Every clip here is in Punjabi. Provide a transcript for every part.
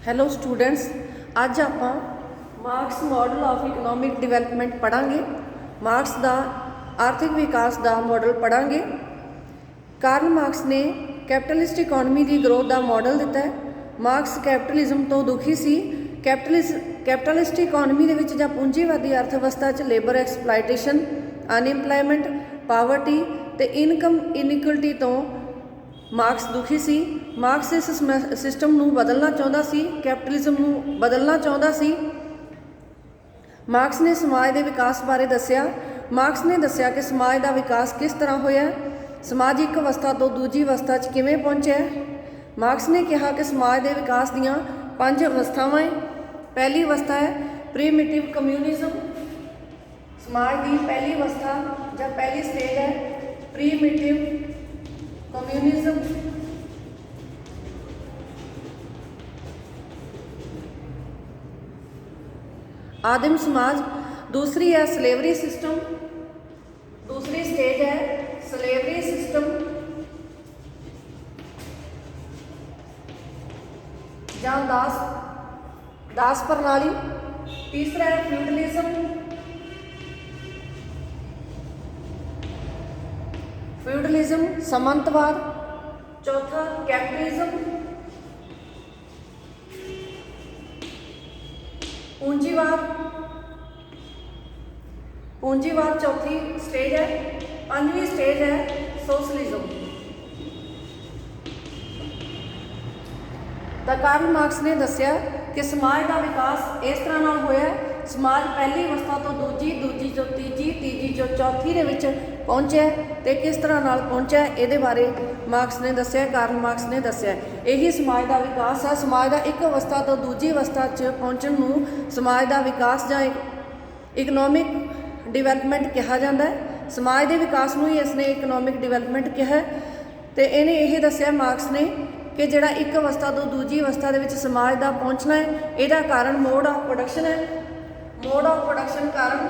हेलो स्टूडेंट्स, अज आप Marx model of economic development पढ़ांगे। मार्क्स का आर्थिक विकास का मॉडल पढ़ांगे। कार्ल मार्क्स ने कैपिटलिस्ट इकोनॉमी की ग्रोथ का मॉडल दिता है। मार्क्स कैपिटलिज्म तो दुखी सी। कैपिटलिस्ट इकोनॉमी के विच जां पूंजीवादी अर्थव्यवस्था च लेबर एक्सप्लाइटेशन, अनएम्पलॉयमेंट, पावर्टी ते इनकम इनइक्वलिटी तो मार्क्स दुखी सी। मार्क्स इस सिस्टम नूं बदलना चाहुंदा सी, कैपिटलिज्म नूं बदलना चाहुंदा सी। मार्क्स ने समाज के विकास बारे दस्सिया। मार्क्स ने दस्सिया कि समाज का विकास किस तरह होया, समाज एक अवस्था तो दूजी अवस्था च किवें पहुंचिया। मार्क्स ने कहा कि समाज के विकास दीयां 5 अवस्थावां है। पहली अवस्था है प्रीमिटिव कम्यूनिज्म। समाज की पहली अवस्था या पहली स्टेज है प्रीमिटिव कम्यूनिज्म। आदिम समाज। दूसरी है स्लेवरी सिस्टम। दूसरी स्टेज है स्लेवरी सिस्टम या दास प्रणाली। तीसरा है फ्यूडलिज्म। फ्यूडलिज्म सामंतवाद। चौथा कैपिटलिज्म। पूंजीवाद चौथी स्टेज है। 5वीं स्टेज है सोशलिज्म। तो कार्ल मार्क्स ने दस्सिया कि समाज का विकास इस तरह नाल होया। समाज पहली अवस्था तो दूजी, दूजी चो तीजी, तीजी चो चौथी दे विच पहुंचा ते किस तरह नाल पहुंचा इहदे बारे मार्क्स ने दस्सिया। कार्ल मार्क्स ने दस्सिया यही समाज का विकास है। समाज का एक अवस्था तो दूजी अवस्था च पहुंचण नूं समाज का विकास जां इकनॉमिक डिवेलपमेंट कहा जाता है। समाज के विकास नूं ही इसने इकनॉमिक डिवेलपमेंट कहा तो इन्हें यही दस्सिया मार्क्स ने कि जिहड़ा एक अवस्था तो दूजी अवस्था दे विच समाज का पहुँचना है, इहदा कारण मोड ऑफ प्रोडक्शन है। मोड ऑफ प्रोडक्शन कारण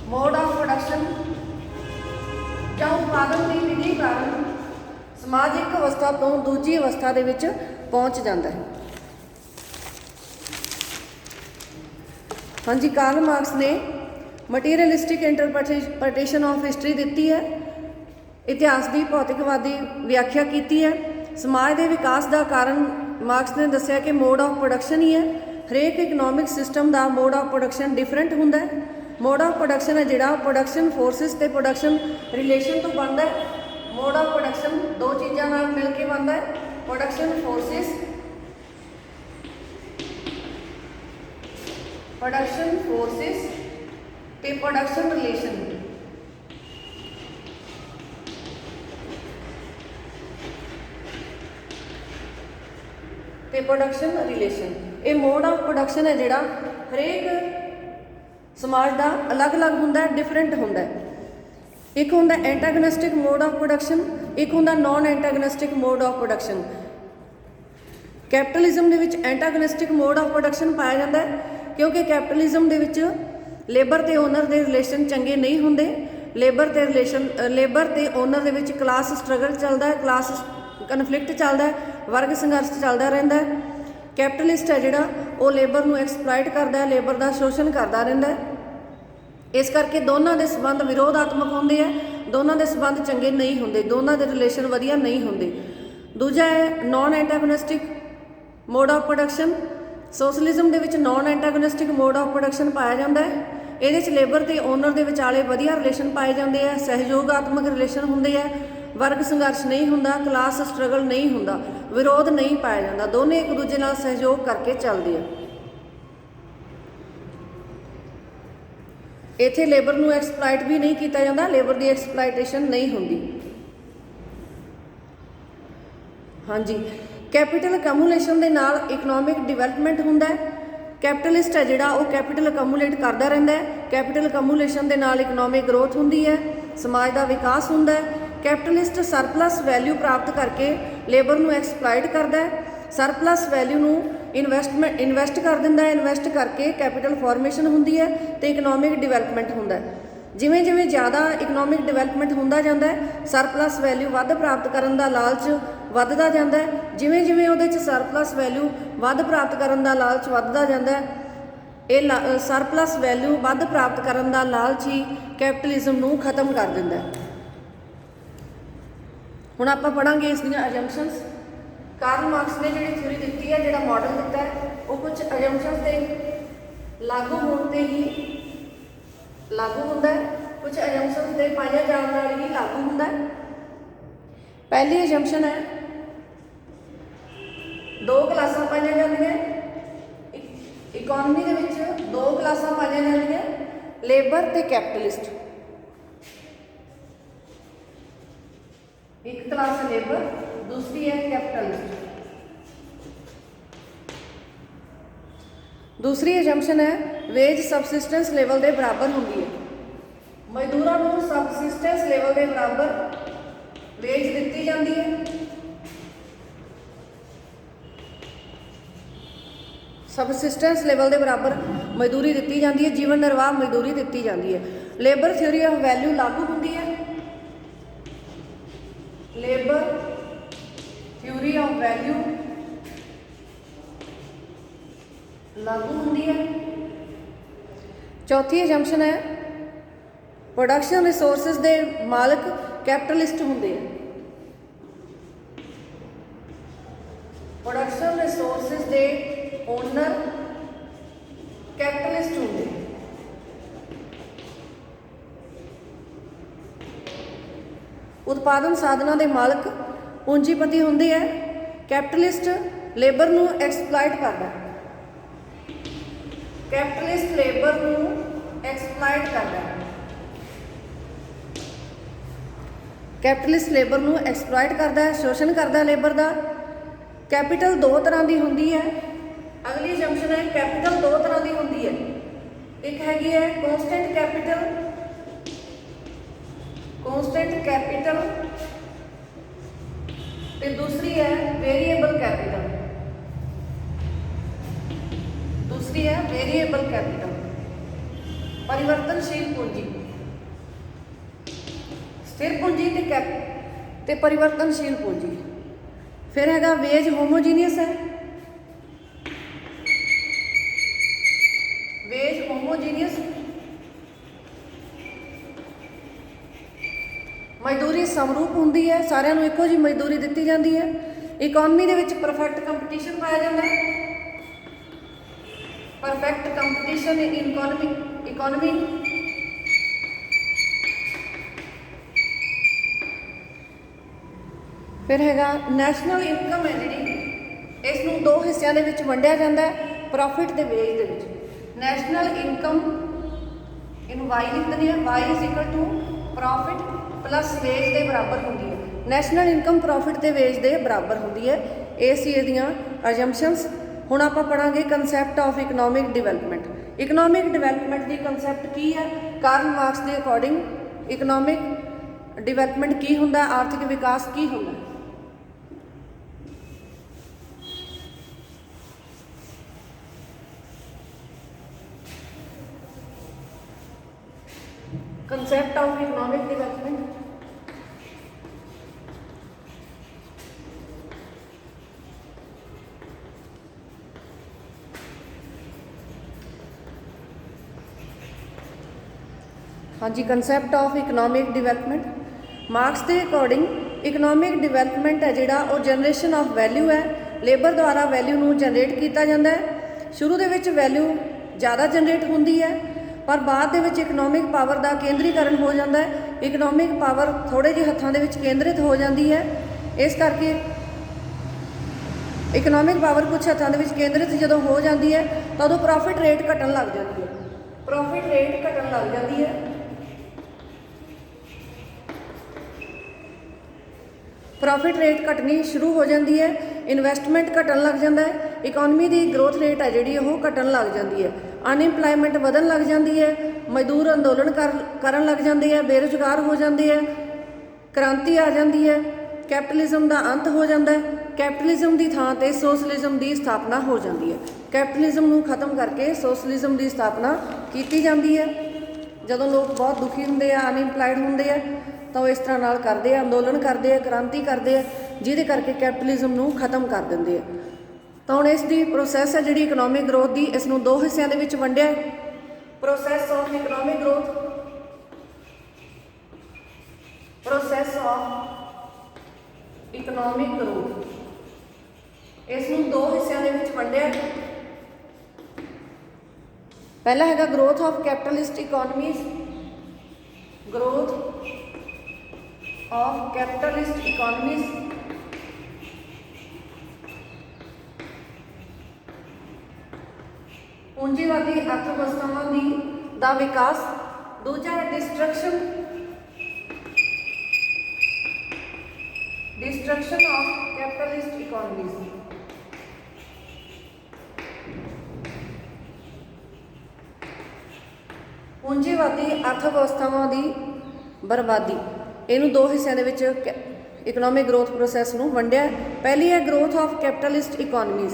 मोड ऑफ प्रोडक्शन या उत्पादन की विधि कारण समाज एक अवस्था तो दूजी अवस्था दे विच पहुँच जाता है। हाँ जी, कार्ल मार्क्स ने मटीरियलिस्टिक इंटरप्रटेशन ऑफ हिस्टरी दी है। इतिहास की भौतिकवादी व्याख्या की है। समाज के विकास का कारण मार्क्स ने दस्सिया कि मोड ऑफ प्रोडक्शन ही है। हरेक इकनॉमिक सिस्टम का मोड ऑफ प्रोडक्शन डिफरेंट होंदा है। मोड ऑफ प्रोडक्शन है जिहड़ा प्रोडक्शन फोर्सिस ते प्रोडक्शन रिलेशन तो बनता है। मोड ऑफ प्रोडक्शन दो चीज़ों नाल मिल के बनता है, प्रोडक्शन फोर्सिस ते प्रोडक्शन रिलेशन। प्रोडक्शन रिलेशन ये मोड ऑफ प्रोडक्शन है जिहड़ा हरेक समाज का अलग अलग होंदा है, डिफरेंट होंदा है। एक होंदा एंटागोनिस्टिक मोड ऑफ प्रोडक्शन, एक होंदा non antagonistic mode of production. Capitalism they which antagonistic mode of production पाया जाता है क्योंकि कैपिटलिज्म दे विच लेबर ते ओनर दे रिलेशन चंगे नहीं होंदे। लेबर ते owner they which class struggle चलता है, क्लास कन्फ्लिक्ट चलता है, वर्ग संघर्ष चलता रहता है। कैपिटलिस्ट है जिहड़ा वो लेबर नूं एक्सप्लॉइट करता है, लेबर का शोषण करता रहता है। इस करके दोनों के संबंध विरोधात्मक होंदे है, दोनों के संबंध चंगे नहीं होंदे, दोनों के रिलेशन वधिया नहीं होंदे। दूजा है non antagonistic mode of production. Socialism they which non antagonistic mode of production पाया जाता है। इहदे च लेबर ते ओनर दे विचाले वधिया रिलेशन पाए जाते हैं, सहयोगात्मक रिलेशन होंदे है, वर्ग संघर्ष नहीं होंदा, क्लास स्ट्रगल नहीं होंदा, विरोध नहीं पाया जाता, दोनों एक दूजे नाल सहयोग करके चलते हैं। इत्थे लेबर नूं एक्सप्लाइट भी नहीं किया जाता, लेबर की एक्सप्लाइटेशन नहीं होंदी। हाँ जी, कैपिटल अकमूलेशन के नाल इकनॉमिक डिवेलपमेंट होंदा है। कैपिटलिस्ट है जिहड़ा वो कैपिटल अकमूलेट करता रहता है। कैपिटल अकमूलेशन के नाल इकनॉमिक ग्रोथ होंदी है, समाज का विकास होंदा है। कैपिटलिस्ट सरप्लस वैल्यू प्राप्त करके लेबर नूं एक्सप्लाइट करता है, सरप्लस वैल्यू नूं इन्वेस्ट कर दिंदा है, इन्वेस्ट करके कैपिटल फॉर्मेशन होंदी है तो इकनॉमिक डिवेलपमेंट होंदा है। ਜਿਵੇਂ ਜਿਵੇਂ ਜ਼ਿਆਦਾ ਇਕਨੋਮਿਕ ਡਿਵੈਲਪਮੈਂਟ ਹੁੰਦਾ ਜਾਂਦਾ ਹੈ, ਸਰਪਲਸ ਵੈਲਿਊ ਵੱਧ ਪ੍ਰਾਪਤ ਕਰਨ ਦਾ ਲਾਲਚ ਵੱਧਦਾ ਜਾਂਦਾ ਹੈ। ਜਿਵੇਂ ਜਿਵੇਂ ਉਹਦੇ 'ਚ ਸਰਪਲਸ ਵੈਲਿਊ ਵੱਧ ਪ੍ਰਾਪਤ ਕਰਨ ਦਾ ਲਾਲਚ ਵੱਧਦਾ ਜਾਂਦਾ ਹੈ, ਇਹ ਸਰਪਲਸ ਵੈਲਿਊ ਵੱਧ ਪ੍ਰਾਪਤ ਕਰਨ ਦਾ ਲਾਲਚ ਹੀ ਕੈਪੀਟਲਿਜ਼ਮ ਨੂੰ ਖਤਮ ਕਰ ਦਿੰਦਾ ਹੈ। ਹੁਣ ਆਪਾਂ ਪੜਾਂਗੇ ਇਸ ਦੀਆਂ ਅਜੰਪਸ਼ਨਸ। ਕਾਰਲ ਮਾਰਕਸ ਨੇ ਜਿਹੜੀ ਥਿਊਰੀ ਦਿੱਤੀ ਹੈ, ਜਿਹੜਾ ਮਾਡਲ ਦਿੱਤਾ ਹੈ, ਉਹ ਕੁਝ ਅਜੰਪਸ਼ਨਸ ਦੇ ਲਾਗੂ ਹੋਣ ਤੇ ਹੀ ਲਾਗੂ ਹੁੰਦਾ ਹੈ, ਕੁਝ ਅਜੰਪਸ਼ਨਸ ਦੇ ਪਾਈਆਂ ਜਾਣ ਨਾਲ ਹੀ ਲਾਗੂ ਹੁੰਦਾ ਹੈ। ਪਹਿਲੀ ਅਜੰਪਸ਼ਨ ਹੈ, ਦੋ ਕਲਾਸਾਂ ਪਾਈਆਂ ਜਾਂਦੀਆਂ। ਇਕਨੋਮੀ ਦੇ ਵਿੱਚ ਦੋ ਕਲਾਸਾਂ ਪਾਈਆਂ ਜਾਂਦੀਆਂ, ਲੇਬਰ ਤੇ ਕੈਪੀਟਲਿਸਟ। ਇੱਕ ਕਲਾਸ ਹੈ ਲੇਬਰ, ਦੂਸਰੀ ਹੈ ਕੈਪੀਟਲਿਸਟ। ਦੂਸਰੀ ਅਜੰਪਸ਼ਨ ਹੈ, ਵੇਜ ਸਬਸਿਸਟੈਂਸ ਲੈਵਲ ਦੇ ਬਰਾਬਰ ਹੁੰਦੀ ਹੈ। ਮਜ਼ਦੂਰਾਂ ਨੂੰ ਸਬਸਿਸਟੈਂਸ ਲੈਵਲ ਦੇ ਬਰਾਬਰ ਵੇਜ ਦਿੱਤੀ ਜਾਂਦੀ ਹੈ। ਸਬਸਿਸਟੈਂਸ ਲੈਵਲ ਦੇ ਬਰਾਬਰ ਮਜ਼ਦੂਰੀ ਦਿੱਤੀ ਜਾਂਦੀ ਹੈ, ਜੀਵਨ ਨਿਰਵਾਹ ਮਜ਼ਦੂਰੀ ਦਿੱਤੀ ਜਾਂਦੀ ਹੈ। ਲੇਬਰ ਥਿਊਰੀ ਆਫ ਵੈਲਿਊ ਲਾਗੂ ਹੁੰਦੀ ਹੈ। ਲੇਬਰ ਥਿਊਰੀ ਆਫ ਵੈਲਿਊ ਲਾਗੂ ਹੁੰਦੀ ਹੈ। ਚੌਥੀ ਅਜੰਪਸ਼ਨ ਹੈ, ਪ੍ਰੋਡਕਸ਼ਨ ਰਿਸੋਰਸਿਸ ਦੇ ਮਾਲਕ ਕੈਪੀਟਲਿਸਟ ਹੁੰਦੇ ਆ। ਪ੍ਰੋਡਕਸ਼ਨ ਰਿਸੋਰਸਿਸ ਦੇ ਓਨਰ ਕੈਪੀਟਲਿਸਟ ਹੁੰਦੇ। ਉਤਪਾਦਨ ਸਾਧਨਾਂ ਦੇ ਮਾਲਕ ਪੂੰਜੀਪਤੀ ਹੁੰਦੇ ਹੈ। ਕੈਪੀਟਲਿਸਟ ਲੇਬਰ ਨੂੰ ਐਕਸਪਲਾਇਟ ਕਰਦਾ ਹੈ। ਕੈਪੀਟਲਿਸਟ ਲੇਬਰ ਨੂੰ ਐਕਸਪਲਾਇਟ ਕਰਦਾ ਹੈ। ਕੈਪੀਟਲਿਸਟ ਲੇਬਰ ਨੂੰ ਐਕਸਪਲਾਇਟ ਕਰਦਾ ਹੈ, ਸ਼ੋਸ਼ਣ ਕਰਦਾ ਹੈ ਲੇਬਰ ਦਾ। ਕੈਪੀਟਲ ਦੋ ਤਰ੍ਹਾਂ ਦੀ ਹੁੰਦੀ ਹੈ। ਅਗਲੀ ਅਜੰਪਸ਼ਨ ਹੈ, ਕੈਪੀਟਲ ਦੋ ਤਰ੍ਹਾਂ ਦੀ ਹੁੰਦੀ ਹੈ। ਇੱਕ ਹੈਗੀ ਹੈ ਕੌਂਸਟੈਂਟ ਕੈਪੀਟਲ, ਕੌਂਸਟੈਂਟ ਕੈਪੀਟਲ, ਤੇ ਦੂਸਰੀ ਹੈ ਵੇਰੀਏਬਲ ਕੈਪੀਟਲ। ਦੂਸਰੀ ਹੈ ਵੇਰੀਏਬਲ ਕੈਪੀਟਲ, ਪਰਿਵਰਤਨਸ਼ੀਲ ਪੂੰਜੀ। ਸਥਿਰ ਪੂੰਜੀ ਤੇ ਪਰਿਵਰਤਨਸ਼ੀਲ ਪੂੰਜੀ। ਫਿਰ ਹੈਗਾ ਵੇਜ ਹੋਮੋਜੀਨੀਅਸ ਹੈ। ਵੇਜ ਹੋਮੋਜੀਨੀਅਸ ਮਜ਼ਦੂਰੀ ਸਮਰੂਪ ਹੁੰਦੀ ਹੈ, ਸਾਰਿਆਂ ਨੂੰ ਇੱਕੋ ਜਿਹੀ ਮਜ਼ਦੂਰੀ ਦਿੱਤੀ ਜਾਂਦੀ ਹੈ। ਇਕਨੋਮੀ ਦੇ ਵਿੱਚ ਪਰਫੈਕਟ ਕੰਪੀਟੀਸ਼ਨ ਪਾਇਆ ਜਾਂਦਾ ਹੈ। ਪਰਫੈਕਟ ਕੰਪੀਟੀਸ਼ਨ ਇਨ ਇਕਨੋਮੀ। ਫਿਰ ਹੈਗਾ ਨੈਸ਼ਨਲ ਇਨਕਮ ਹੈ ਜਿਹੜੀ, ਇਸ ਨੂੰ ਦੋ ਹਿੱਸਿਆਂ ਦੇ ਵਿੱਚ ਵੰਡਿਆ ਜਾਂਦਾ ਹੈ, ਪ੍ਰੋਫਿਟ ਤੇ ਵੇਜ ਦੇ ਵਿੱਚ। ਨੈਸ਼ਨਲ ਇਨਕਮ ਇਹਨੂੰ y ਲਿਖ ਦਿੰਦੇ ਆ, y is equal to profit plus wage ਦੇ ਬਰਾਬਰ ਹੁੰਦੀ ਹੈ। ਨੈਸ਼ਨਲ ਇਨਕਮ ਪ੍ਰੋਫਿਟ ਤੇ ਵੇਜ ਦੇ ਬਰਾਬਰ ਹੁੰਦੀ ਹੈ। ਇਹ ਸੀ ਇਹਦੀਆਂ ਅਜੰਪਸ਼ਨਸ। ਹੁਣ ਆਪਾਂ ਪੜਾਂਗੇ concept of economic development. Economic development ਦੀ ਕਨਸੈਪਟ ਕੀ ਹੈ? ਕਾਰਲ ਮਾਰਕਸ ਦੇ ਅਕੋਰਡਿੰਗ ਇਕਨੋਮਿਕ ਡਿਵੈਲਪਮੈਂਟ ਕੀ ਹੁੰਦਾ, ਆਰਥਿਕ ਵਿਕਾਸ ਕੀ ਹੁੰਦਾ? concept of economic development। हाँ जी, concept of economic development. Marx के अकॉर्डिंग इकनॉमिक डिवेलपमेंट है जिहड़ा वो जनरेशन ऑफ वैल्यू है। लेबर द्वारा वैल्यू नूं जनरेट किया जाता है। शुरू दे विच वैल्यू ज़्यादा जनरेट होंदी है, पर बाद दे विच इकनॉमिक पावर का केंद्रीकरण हो जाता है। इकनॉमिक पावर थोड़े जिहे हत्थां दे विच केंद्रित हो जाती है। इस करके इकनॉमिक पावर कुछ हत्थां दे विच केंद्रित जदों हो जाती है तो उदों प्रॉफिट रेट घटन लग जाती है। प्रॉफिट रेट घटन लग जाती है। प्रॉफिट रेट घटनी शुरू हो जाती है। इन्वेस्टमेंट घटन लग जाता है। इकोनॉमी की ग्रोथ रेट है जी घटन लग जाती है। अनएम्पलॉयमेंट वधन लग जाती है। मजदूर अंदोलन करन लग जाते हैं, बेरोजगार हो जाते हैं, क्रांति आ जाती है, कैपिटलिज्म का अंत हो जाता है। कैपिटलिज्म की थां ते सोशलिज्म की स्थापना हो जाती है। कैपिटलिज्म को खत्म करके सोशलिज्म की स्थापना की जाती है। ਜਦੋਂ ਲੋਕ ਬਹੁਤ ਦੁਖੀ ਹੁੰਦੇ ਆ, ਅਨਇੰਪਲਾਇਡ ਹੁੰਦੇ ਆ, ਤਾਂ ਉਹ ਇਸ ਤਰ੍ਹਾਂ ਨਾਲ ਕਰਦੇ ਆ, ਅੰਦੋਲਨ ਕਰਦੇ ਆ, ਕ੍ਰਾਂਤੀ ਕਰਦੇ ਆ, ਜਿਹਦੇ ਕਰਕੇ ਕੈਪੀਟਲਿਜ਼ਮ ਨੂੰ ਖਤਮ ਕਰ ਦਿੰਦੇ ਆ। ਤਾਂ ਹੁਣ ਇਸ ਦੀ ਪ੍ਰੋਸੈਸ ਹੈ ਜਿਹੜੀ ਇਕਨੋਮਿਕ ਗਰੋਥ ਦੀ, ਇਸ ਨੂੰ ਦੋ ਹਿੱਸਿਆਂ ਦੇ ਵਿੱਚ ਵੰਡਿਆ। Process of economic growth, process of economic growth, ਇਸ ਨੂੰ ਦੋ ਹਿੱਸਿਆਂ ਦੇ ਵਿੱਚ ਵੰਡਿਆ। ਪਹਿਲਾ ਹੈਗਾ growth of capitalist economies, growth of capitalist economies. ਪੂੰਜੀਵਾਦੀ ਅਰਥਵਿਵਸਥਾਵਾਂ ਦਾ ਵਿਕਾਸ। ਦੂਜਾ ਹੈ ਡਿਸਟਰਕਸ਼ਨ ਆਫ ਕੈਪੀਟਲਿਸਟ ਇਕੋਨਮੀਜ਼। ਪੂੰਜੀਵਾਦੀ ਅਰਥਵਿਵਸਥਾਵਾਂ ਦੀ ਬਰਬਾਦੀ। ਇਹਨੂੰ ਦੋ ਹਿੱਸਿਆਂ ਦੇ ਵਿੱਚ ਇਕਨੋਮਿਕ ਗਰੋਥ ਪ੍ਰੋਸੈਸ ਨੂੰ ਵੰਡਿਆ। ਪਹਿਲੀ ਹੈ growth of capitalist economies.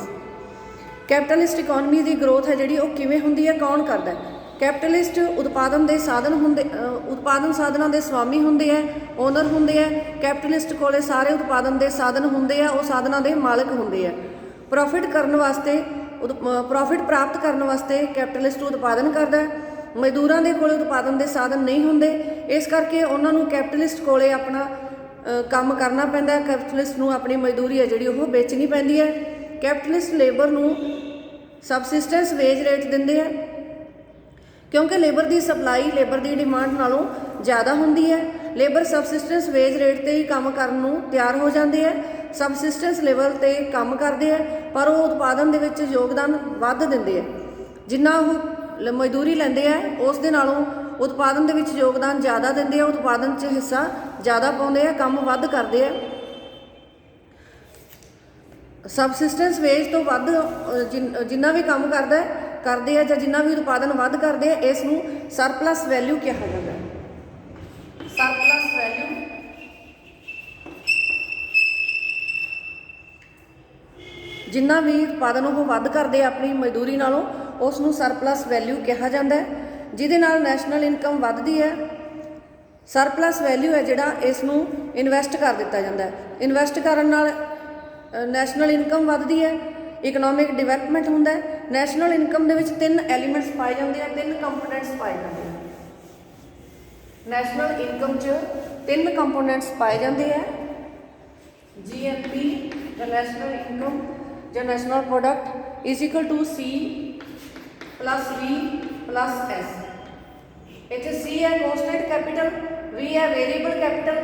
Capitalist economy ਦੀ ਗਰੋਥ ਹੈ ਜਿਹੜੀ ਉਹ ਕਿਵੇਂ ਹੁੰਦੀ ਹੈ, ਕੌਣ ਕਰਦਾ ਹੈ? ਕੈਪੀਟਲਿਸਟ ਉਤਪਾਦਨ ਦੇ ਸਾਧਨ ਹੁੰਦੇ, ਉਤਪਾਦਨ ਸਾਧਨਾਂ ਦੇ ਸਵਾਮੀ ਹੁੰਦੇ ਹੈ, ਓਨਰ ਹੁੰਦੇ ਹੈ। ਕੈਪੀਟਲਿਸਟ ਕੋਲੇ ਸਾਰੇ ਉਤਪਾਦਨ ਦੇ ਸਾਧਨ ਹੁੰਦੇ ਆ, ਉਹ ਸਾਧਨਾਂ ਦੇ ਮਾਲਕ ਹੁੰਦੇ ਆ। ਪ੍ਰੋਫਿਟ ਕਰਨ ਵਾਸਤੇ, ਪ੍ਰੋਫਿਟ ਪ੍ਰਾਪਤ ਕਰਨ ਵਾਸਤੇ ਕੈਪੀਟਲਿਸਟ ਉਤਪਾਦਨ ਕਰਦਾ ਹੈ। ਮਜ਼ਦੂਰਾਂ ਦੇ ਕੋਲੇ ਉਤਪਾਦਨ ਦੇ ਸਾਧਨ ਨਹੀਂ ਹੁੰਦੇ, ਇਸ ਕਰਕੇ ਉਹਨਾਂ ਨੂੰ ਕੈਪੀਟਲਿਸਟ ਕੋਲੇ ਆਪਣਾ ਕੰਮ ਕਰਨਾ ਪੈਂਦਾ। ਕੈਪੀਟਲਿਸਟ ਨੂੰ ਆਪਣੀ ਮਜ਼ਦੂਰੀ ਹੈ ਜਿਹੜੀ ਉਹ ਵੇਚਣੀ ਪੈਂਦੀ ਹੈ। ਕੈਪੀਟਲਿਸਟ ਲੇਬਰ ਨੂੰ ਸਬਸਿਸਟੈਂਸ ਵੇਜ ਰੇਟ ਦਿੰਦੇ ਆ, ਕਿਉਂਕਿ ਲੇਬਰ ਦੀ ਸਪਲਾਈ ਲੇਬਰ ਦੀ ਡਿਮਾਂਡ ਨਾਲੋਂ ਜ਼ਿਆਦਾ ਹੁੰਦੀ ਹੈ। ਲੇਬਰ ਸਬਸਿਸਟੈਂਸ ਵੇਜ ਰੇਟ 'ਤੇ ਹੀ ਕੰਮ ਕਰਨ ਨੂੰ ਤਿਆਰ ਹੋ ਜਾਂਦੇ ਹੈ। ਸਬਸਿਸਟੈਂਸ ਲੈਵਲ 'ਤੇ ਕੰਮ ਕਰਦੇ ਆ, ਪਰ ਉਹ ਉਤਪਾਦਨ ਦੇ ਵਿੱਚ ਯੋਗਦਾਨ ਵੱਧ ਦਿੰਦੇ ਆ। ਜਿੰਨਾ ਉਹ ਮਜ਼ਦੂਰੀ ਲੈਂਦੇ ਆ ਉਸ ਦੇ ਨਾਲੋਂ ਉਤਪਾਦਨ ਦੇ ਵਿੱਚ ਯੋਗਦਾਨ ਜ਼ਿਆਦਾ ਦਿੰਦੇ ਆ, ਉਤਪਾਦਨ 'ਚ ਹਿੱਸਾ ਜ਼ਿਆਦਾ ਪਾਉਂਦੇ ਆ, ਕੰਮ ਵੱਧ ਕਰਦੇ ਆ। ਸਬਸਿਸਟੈਂਸ ਵੇਜ ਤੋਂ ਵੱਧ ਜਿੰਨਾ ਵੀ ਕੰਮ ਕਰਦੇ ਆ ਜਾਂ ਜਿੰਨਾ ਵੀ ਉਤਪਾਦਨ ਵੱਧ ਕਰਦੇ ਆ, ਇਸ ਨੂੰ ਸਰਪਲਸ ਵੈਲਿਊ ਕਿਹਾ ਜਾਂਦਾ ਹੈ। ਸਰਪਲਸ ਵੈਲਿਊ ਜਿੰਨਾ ਵੀ ਉਤਪਾਦਨ ਉਹ ਵੱਧ ਕਰਦੇ ਆ ਆਪਣੀ ਮਜ਼ਦੂਰੀ ਨਾਲੋਂ, ਉਸ ਨੂੰ ਸਰਪਲਸ ਵੈਲਿਊ ਕਿਹਾ ਜਾਂਦਾ ਹੈ, ਜਿਹਦੇ ਨਾਲ ਨੈਸ਼ਨਲ ਇਨਕਮ ਵੱਧਦੀ ਹੈ। ਸਰਪਲਸ ਵੈਲਿਊ ਹੈ ਜਿਹੜਾ, ਇਸ ਨੂੰ ਇਨਵੈਸਟ ਕਰ ਦਿੱਤਾ ਜਾਂਦਾ ਹੈ। ਇਨਵੈਸਟ ਕਰਨ ਨਾਲ ਨੈਸ਼ਨਲ ਇਨਕਮ ਵੱਧਦੀ ਹੈ, ਇਕਨੋਮਿਕ ਡਿਵੈਲਪਮੈਂਟ ਹੁੰਦਾ ਹੈ। ਨੈਸ਼ਨਲ ਇਨਕਮ ਦੇ ਵਿੱਚ ਤਿੰਨ ਐਲੀਮੈਂਟਸ ਪਾਏ ਜਾਂਦੇ ਆ, ਤਿੰਨ ਕੰਪੋਨੈਂਟਸ ਪਾਏ ਜਾਂਦੇ ਆ। ਨੈਸ਼ਨਲ ਇਨਕਮ 'ਚ ਤਿੰਨ ਕੰਪੋਨੈਂਟਸ ਪਾਏ ਜਾਂਦੇ ਆ। GNP ਜਾਂ ਨੈਸ਼ਨਲ ਇਨਕਮ ਜਾਂ national product is equal to C plus V plus S। ਇੱਥੇ C ਹੈ ਕੌਂਸਟੈਂਟ ਕੈਪੀਟਲ, V ਹੈ ਵੇਰੀਏਬਲ ਕੈਪੀਟਲ,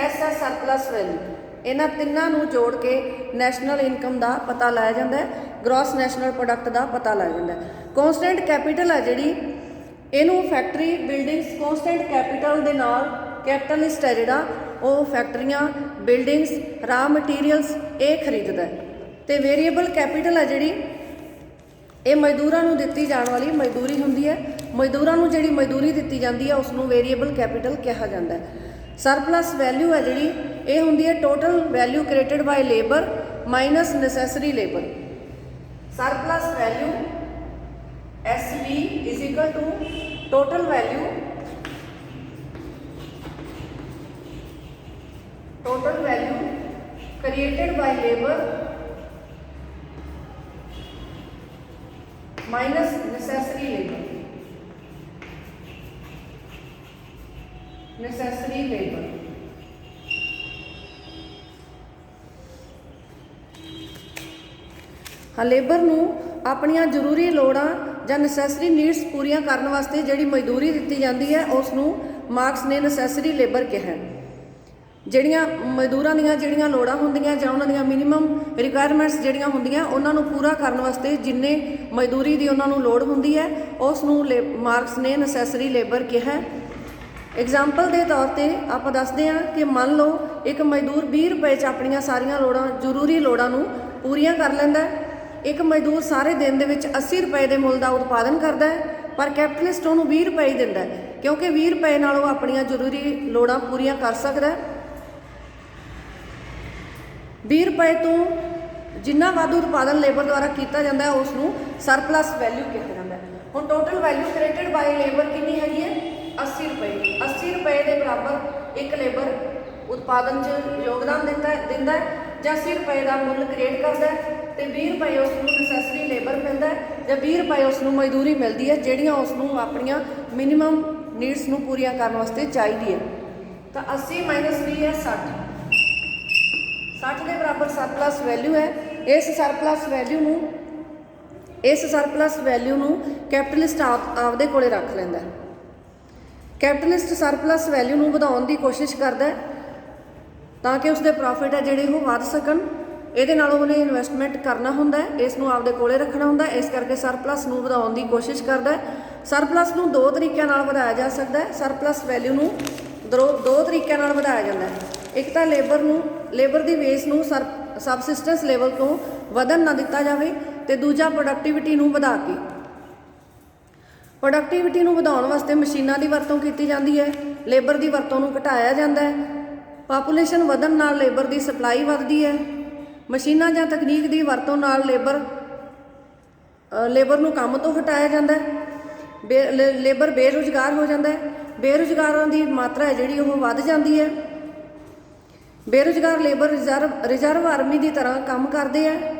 S ਹੈ ਸਰਪਲਸ ਵੈਲਿਊ। ਇਹਨਾਂ ਤਿੰਨਾਂ ਨੂੰ ਜੋੜ ਕੇ ਨੈਸ਼ਨਲ ਇਨਕਮ ਦਾ ਪਤਾ ਲਾਇਆ ਜਾਂਦਾ ਹੈ, ਗ੍ਰੋਸ ਨੈਸ਼ਨਲ ਪ੍ਰੋਡਕਟ ਦਾ ਪਤਾ ਲਾਇਆ ਜਾਂਦਾ ਹੈ। ਕੌਂਸਟੈਂਟ ਕੈਪੀਟਲ ਹੈ ਜਿਹੜੀ, ਇਹਨੂੰ ਫੈਕਟਰੀ ਬਿਲਡਿੰਗਸ, ਕੌਂਸਟੈਂਟ ਕੈਪੀਟਲ ਦੇ ਨਾਲ ਕੈਪੀਟਲਿਸਟ ਹੈ ਜਿਹੜਾ ਉਹ ਫੈਕਟਰੀਆਂ, ਬਿਲਡਿੰਗਸ, ਰਾ ਮਟੀਰੀਅਲਸ ਇਹ ਖਰੀਦਦਾ ਹੈ। ਤੇ ਵੇਰੀਏਬਲ ਕੈਪੀਟਲ ਹੈ ਜਿਹੜੀ, ਇਹ ਮਜ਼ਦੂਰਾਂ ਨੂੰ ਦਿੱਤੀ ਜਾਣ ਵਾਲੀ ਮਜ਼ਦੂਰੀ ਹੁੰਦੀ ਹੈ। ਮਜ਼ਦੂਰਾਂ ਨੂੰ ਜਿਹੜੀ ਮਜ਼ਦੂਰੀ ਦਿੱਤੀ ਜਾਂਦੀ ਹੈ ਉਸ ਨੂੰ ਵੇਰੀਏਬਲ ਕੈਪੀਟਲ ਕਿਹਾ ਜਾਂਦਾ ਹੈ। ਸਰਪਲਸ ਵੈਲਿਊ ਹੈ ਜਿਹੜੀ, ਇਹ ਹੁੰਦੀ ਹੈ total value created by labour minus necessary labour. Surplus value SV is equal to total value created by labour minus necessary labour. हाँ, लेबर नूं अपनियां जरूरी लोड़ां जां नैसेसरी नीड्स पूरियां करन वास्ते जिहड़ी मजदूरी दित्ती जांदी है उस नूं मार्क्स ने नैसेसरी लेबर कहा है। ਜਿਹੜੀਆਂ ਮਜ਼ਦੂਰਾਂ ਦੀਆਂ ਜਿਹੜੀਆਂ ਲੋੜਾਂ ਹੁੰਦੀਆਂ ਜਾਂ ਉਹਨਾਂ ਦੀਆਂ ਮਿਨੀਮਮ ਰਿਕੁਆਇਰਮੈਂਟਸ ਜਿਹੜੀਆਂ ਹੁੰਦੀਆਂ ਉਹਨਾਂ ਨੂੰ ਪੂਰਾ ਕਰਨ ਵਾਸਤੇ ਜਿੰਨੇ ਮਜ਼ਦੂਰੀ ਦੀ ਉਹਨਾਂ ਨੂੰ ਲੋੜ ਹੁੰਦੀ ਹੈ ਉਸ ਨੂੰ ਮਾਰਕਸ ਨੇ ਨੈਸੈਸਰੀ ਲੇਬਰ ਕਿਹਾ। ਐਗਜ਼ਾਮਪਲ ਦੇ ਤੌਰ ਤੇ ਆਪਾਂ ਦੱਸਦੇ ਹਾਂ ਕਿ ਮੰਨ ਲਓ ਇੱਕ ਮਜ਼ਦੂਰ 20 ਰੁਪਏ 'ਚ ਆਪਣੀਆਂ ਸਾਰੀਆਂ ਲੋੜਾਂ, ਜ਼ਰੂਰੀ ਲੋੜਾਂ ਨੂੰ ਪੂਰੀਆਂ ਕਰ ਲੈਂਦਾ। ਇੱਕ ਮਜ਼ਦੂਰ ਸਾਰੇ ਦਿਨ ਦੇ ਵਿੱਚ 80 ਰੁਪਏ ਦੇ ਮੁੱਲ ਦਾ ਉਤਪਾਦਨ ਕਰਦਾ ਹੈ, ਪਰ ਕੈਪੀਟਲਿਸਟ ਉਹਨੂੰ 20 ਰੁਪਏ ਹੀ ਦਿੰਦਾ ਕਿਉਂਕਿ 20 ਰੁਪਏ ਨਾਲ ਉਹ ਆਪਣੀਆਂ ਜ਼ਰੂਰੀ ਲੋੜਾਂ ਪੂਰੀਆਂ ਕਰ ਸਕਦਾ। 20 ਰੁਪਏ ਤੋਂ ਜਿੰਨਾ ਵਾਧੂ ਉਤਪਾਦਨ ਲੇਬਰ ਦੁਆਰਾ ਕੀਤਾ ਜਾਂਦਾ ਹੈ ਉਸ ਨੂੰ ਸਰਪਲਸ ਵੈਲਿਊ ਕਿਹਾ ਜਾਂਦਾ ਹੈ। ਹੁਣ total value created by labour ਕਿੰਨੀ ਹੈਗੀ ਹੈ? 80 रुपए 80 रुपए के बराबर एक लेबर उत्पादन च योगदान दिंदा है ਜਾਂ 80 रुपए का मुल क्रिएट करता है तो 20 रुपए उसनूं नसैसरी लेबर मिलता है ਜਾਂ 20 रुपए उसनूं मजदूरी मिलती है ਜਿਹੜੀਆਂ उसनूं ਆਪਣੀਆਂ मिनिमम नीड्स ਨੂੰ पूरियां करने वास्ते चाहिए है। तो 80 माइनस 20 है 60 60 के बराबर सरप्लस वैल्यू है। इस सरप्लस वैल्यू नूं कैपिटलिस्ट आपदे कोले रख लैंदा है। कैपिटलिस्ट सरप्लस वैल्यू नूं वधाउण दी कोशिश करदा है ताकि उसके प्रॉफिट है जिहड़े वो वध सकन। ਇਹਦੇ ਨਾਲੋਂ ਉਹਨੇ ਇਨਵੈਸਟਮੈਂਟ ਕਰਨਾ ਹੁੰਦਾ ਹੈ, ਇਸ ਨੂੰ ਆਪਦੇ ਕੋਲੇ ਰੱਖਣਾ ਹੁੰਦਾ ਹੈ, ਇਸ ਕਰਕੇ ਸਰਪਲਸ ਨੂੰ ਵਧਾਉਣ ਦੀ ਕੋਸ਼ਿਸ਼ ਕਰਦਾ ਹੈ। ਸਰਪਲਸ ਨੂੰ ਦੋ ਤਰੀਕਿਆਂ ਨਾਲ ਵਧਾਇਆ ਜਾ ਸਕਦਾ ਹੈ। ਸਰਪਲਸ ਵੈਲਿਊ ਨੂੰ ਦੋ ਤਰੀਕਿਆਂ ਨਾਲ ਵਧਾਇਆ ਜਾਂਦਾ ਹੈ। ਇੱਕ ਤਾਂ ਲੇਬਰ ਦੀ ਵੇਸ ਨੂੰ ਸਬਸਿਸਟੈਂਸ ਲੈਵਲ ਤੋਂ ਵਧਣ ਨਾ ਦਿੱਤਾ ਜਾਵੇ ਤੇ ਦੂਜਾ ਪ੍ਰੋਡਕਟਿਵਿਟੀ ਨੂੰ ਵਧਾ ਕੇ। ਪ੍ਰੋਡਕਟਿਵਿਟੀ ਨੂੰ ਵਧਾਉਣ ਵਾਸਤੇ ਮਸ਼ੀਨਾਂ ਦੀ ਵਰਤੋਂ ਕੀਤੀ ਜਾਂਦੀ ਹੈ, ਲੇਬਰ ਦੀ ਵਰਤੋਂ ਨੂੰ ਘਟਾਇਆ ਜਾਂਦਾ ਹੈ। ਪਾਪੂਲੇਸ਼ਨ ਵਧਣ ਨਾਲ ਲੇਬਰ ਦੀ ਸਪਲਾਈ ਵਧਦੀ ਹੈ। ਮਸ਼ੀਨਾਂ ਜਾਂ ਤਕਨੀਕ ਦੀ ਵਰਤੋਂ ਨਾਲ ਲੇਬਰ ਨੂੰ ਕੰਮ ਤੋਂ ਹਟਾਇਆ ਜਾਂਦਾ ਹੈ। ਲੇਬਰ ਬੇਰੁਜ਼ਗਾਰ ਹੋ ਜਾਂਦਾ ਹੈ। ਬੇਰੁਜ਼ਗਾਰਾਂ ਦੀ ਮਾਤਰਾ ਹੈ ਜਿਹੜੀ ਉਹ ਵੱਧ ਜਾਂਦੀ ਹੈ। ਬੇਰੁਜ਼ਗਾਰ ਲੇਬਰ ਰਿਜ਼ਰਵ ਆਰਮੀ ਦੀ ਤਰ੍ਹਾਂ ਕੰਮ ਕਰਦੇ ਹੈ।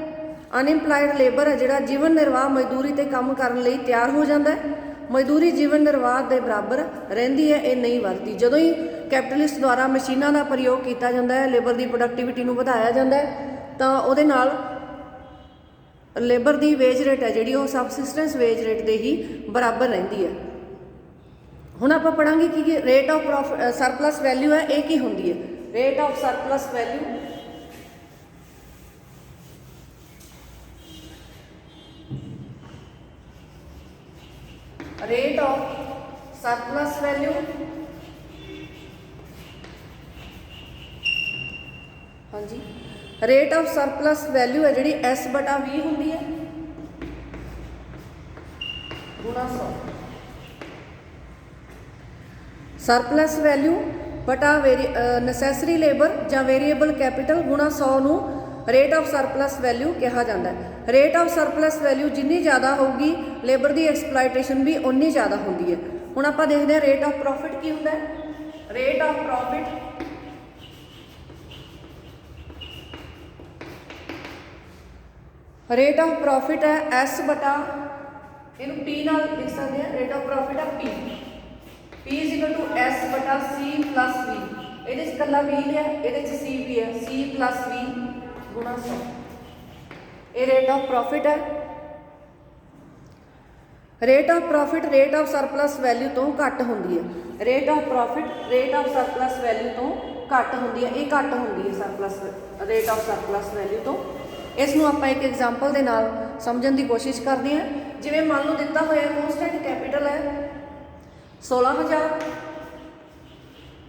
ਅਨਇੰਪਲਾਇਡ ਲੇਬਰ ਹੈ ਜਿਹੜਾ ਜੀਵਨ ਨਿਰਵਾਹ ਮਜ਼ਦੂਰੀ ਤੇ ਕੰਮ ਕਰਨ ਲਈ ਤਿਆਰ ਹੋ ਜਾਂਦਾ ਹੈ। ਮਜ਼ਦੂਰੀ ਜੀਵਨ ਨਿਰਵਾਹ ਦੇ ਬਰਾਬਰ ਰਹਿੰਦੀ ਹੈ, ਇਹ ਨਹੀਂ ਵੱਧਦੀ। ਜਦੋਂ ਹੀ ਕੈਪੀਟਲਿਸਟ ਦੁਆਰਾ ਮਸ਼ੀਨਾਂ ਦਾ ਪ੍ਰਯੋਗ ਕੀਤਾ ਜਾਂਦਾ ਹੈ, ਲੇਬਰ ਦੀ ਪ੍ਰੋਡਕਟਿਵਿਟੀ ਨੂੰ ਵਧਾਇਆ ਜਾਂਦਾ ਹੈ, ਤਾਂ ਉਹਦੇ ਨਾਲ ਲੇਬਰ ਦੀ ਵੇਜ ਰੇਟ ਹੈ ਜਿਹੜੀ ਉਹ ਸਬਸਿਸਟੈਂਸ ਵੇਜ ਰੇਟ ਦੇ ਹੀ ਬਰਾਬਰ ਰਹਿੰਦੀ ਹੈ। ਹੁਣ ਆਪਾਂ ਪੜਾਂਗੇ ਕਿ ਰੇਟ ਆਫ ਸਰਪਲਸ ਵੈਲਿਊ ਹੈ, ਇਹ ਕੀ ਹੁੰਦੀ ਹੈ। Rate of surplus value rate of surplus value हाँ जी रेट ऑफ सरप्लस वैल्यू है जी S/20 होंगी है गुणा 100। सरप्लस वैल्यू बटा नसैसरी लेबर या वेरीएबल कैपिटल गुणा 100 नूं रेट ऑफ सरप्लस वैल्यू कहा जाता है। रेट ऑफ सरप्लस वैल्यू जिन्नी ज़्यादा होगी लेबर की एक्सप्लाइटेशन भी उन्नी ज़्यादा होती है। हुण आपां देखते हैं रेट ऑफ प्रॉफिट की होंदा है। रेट ऑफ प्रॉफिट है S बटा इनू P नाल लिख सकते हैं। रेट ऑफ प्रॉफिट है P is equal to S बटा C प्लस V। ये कला V है, ये C भी है, C प्लस V गुणा 100। ये रेट ऑफ प्रॉफिट है। Rate of profit rate of surplus value तो घट होंदी है। Rate of profit rate of surplus value तो घट होंदी है, ये घट होंदी है surplus rate of surplus value तो। इसनूं आपां एक एग्जाम्पल दे नाल समझण दी कोशिश करते हैं। जिवें मान लो दिता होया कॉन्स्टेंट कैपिटल है 16,000,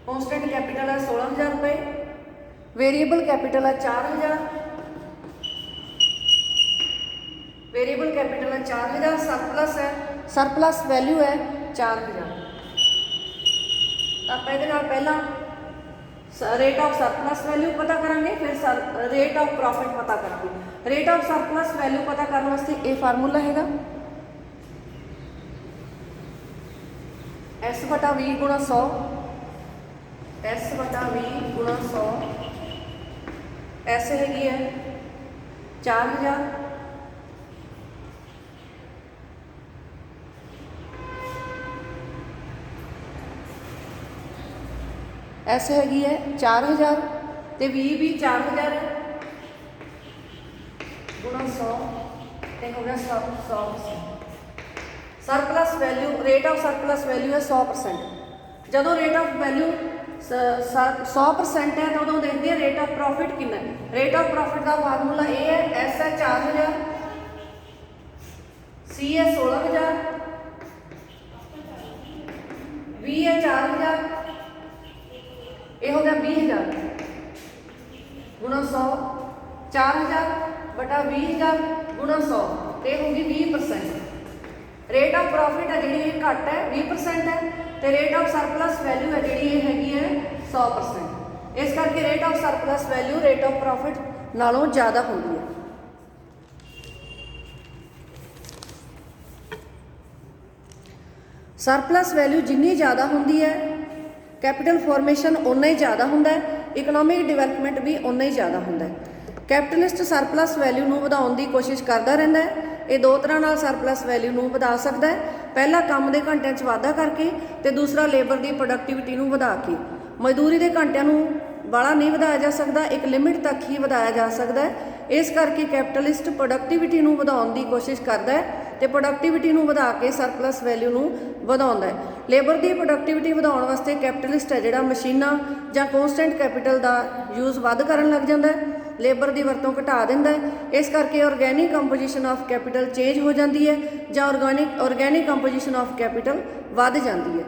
कॉन्स्टेंट कैपिटल है 16,000 रुपए, वेरीएबल कैपिटल है 4,000, वेरीएबल कैपिटल है 4,000, सरप्लस है, सरप्लस वैल्यू है 4,000। आप ये पहला रेट ऑफ सरप्लस वैल्यू पता करांगे, फिर रेट ऑफ प्रॉफिट पता करांगे। रेट ऑफ सरप्लस वैल्यू पता करने वास्ते ये फार्मूला हैगा S/20 गुणा 100, S/20 गुणा 100, S हैगी है 4,000, S हैगी है 4,000 तो V भी 4,000 है गुणा 100 तो हो गया 100%। Surplus value rate of surplus value है 100%। जो रेट ऑफ वैल्यू 100% है तो उदों देखते हैं रेट ऑफ प्रॉफिट कितना है। रेट ऑफ प्रॉफिट का फार्मूला ये है S है 4,000, C है 16,000, V है 4,000, ये हो गया 20,000 गुणा 100, 4,000 बटा 20,000 गुणा 100 तो ये होगी 20%। रेट ऑफ प्रॉफिट है जी घट है 20% है, तो रेट ऑफ सरप्लस वैल्यू है जी हैगी है 100%। इस करके rate of surplus value rate of profit नालों ज़्यादा होती है। ਸਰਪਲਸ ਵੈਲਿਊ ਜਿੰਨੀ ਜ਼ਿਆਦਾ ਹੁੰਦੀ ਹੈ ਕੈਪੀਟਲ ਫਾਰਮੇਸ਼ਨ ਓਨਾ ਹੀ ਜ਼ਿਆਦਾ ਹੁੰਦਾ ਹੈ, ਇਕਨੋਮਿਕ ਡਿਵੈਲਪਮੈਂਟ ਵੀ ਓਨਾ ਹੀ ਜ਼ਿਆਦਾ ਹੁੰਦਾ ਹੈ। ਕੈਪੀਟਲਿਸਟ ਸਰਪਲਸ ਵੈਲਿਊ ਨੂੰ ਵਧਾਉਣ ਦੀ ਕੋਸ਼ਿਸ਼ ਕਰਦਾ ਰਹਿੰਦਾ ਹੈ। ਇਹ ਦੋ ਤਰ੍ਹਾਂ ਨਾਲ ਸਰਪਲਸ ਵੈਲਿਊ ਨੂੰ ਵਧਾ ਸਕਦਾ ਹੈ, ਪਹਿਲਾ ਕੰਮ ਦੇ ਘੰਟਿਆਂ 'ਚ ਵਾਧਾ ਕਰਕੇ ਤੇ ਦੂਸਰਾ ਲੇਬਰ ਦੀ ਪ੍ਰੋਡਕਟਿਵਿਟੀ ਨੂੰ ਵਧਾ ਕੇ। ਮਜ਼ਦੂਰੀ ਦੇ ਘੰਟਿਆਂ ਨੂੰ ਬਾਹਲਾ ਨਹੀਂ ਵਧਾਇਆ ਜਾ ਸਕਦਾ, ਇੱਕ ਲਿਮਿਟ ਤੱਕ ਹੀ ਵਧਾਇਆ ਜਾ ਸਕਦਾ ਹੈ। ਇਸ ਕਰਕੇ ਕੈਪੀਟਲਿਸਟ ਪ੍ਰੋਡਕਟਿਵਿਟੀ ਨੂੰ ਵਧਾਉਣ ਦੀ ਕੋਸ਼ਿਸ਼ ਕਰਦਾ ਹੈ ਤੇ ਪ੍ਰੋਡਕਟਿਵਿਟੀ ਨੂੰ ਵਧਾ ਕੇ ਸਰਪਲਸ ਵੈਲਿਊ ਨੂੰ ਵਧਾਉਂਦਾ ਹੈ। ਲੇਬਰ ਦੀ ਪ੍ਰੋਡਕਟਿਵਿਟੀ ਵਧਾਉਣ ਵਾਸਤੇ ਕੈਪੀਟਲਿਸਟ ਹੈ ਜਿਹੜਾ ਮਸ਼ੀਨਾਂ ਜਾਂ ਕੌਂਸਟੈਂਟ ਕੈਪੀਟਲ ਦਾ ਯੂਜ਼ ਵੱਧ ਕਰਨ ਲੱਗ ਜਾਂਦਾ ਹੈ, ਲੇਬਰ ਦੀ ਵਰਤੋਂ ਘਟਾ ਦਿੰਦਾ ਹੈ। ਇਸ ਕਰਕੇ organic composition of capital change ਹੋ ਜਾਂਦੀ ਹੈ ਜਾਂ ਆਰਗੈਨਿਕ ਕੰਪੋਜੀਸ਼ਨ ਆਫ ਕੈਪੀਟਲ ਵੱਧ ਜਾਂਦੀ ਹੈ,